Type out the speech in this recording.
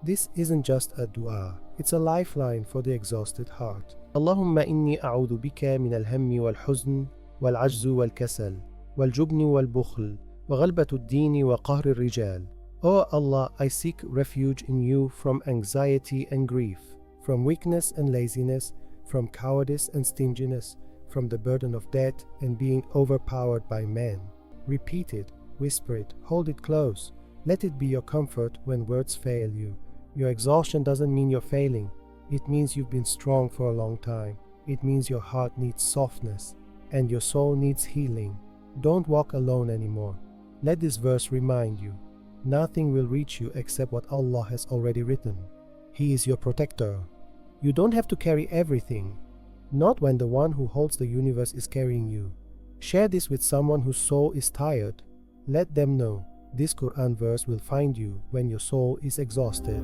This isn't just a dua, it's a lifeline for the exhausted heart. اللهم إني أعوذ بك من الهم والحزن والعجز والكسل والجبن والبخل وغلبة الدين وقهر الرجال. O Allah, I seek refuge in you from anxiety and grief, from weakness and laziness, from cowardice and stinginess, from the burden of debt and being overpowered by men. Repeat it, whisper it, hold it close. Let it be your comfort when words fail you. Your exhaustion doesn't mean you're failing. It means you've been strong for a long time. It means your heart needs softness and your soul needs healing. Don't walk alone anymore. Let this verse remind you, nothing will reach you except what Allah has already written. He is your protector. You don't have to carry everything, not when the one who holds the universe is carrying you. Share this with someone whose soul is tired. Let them know this Quran verse will find you when your soul is exhausted.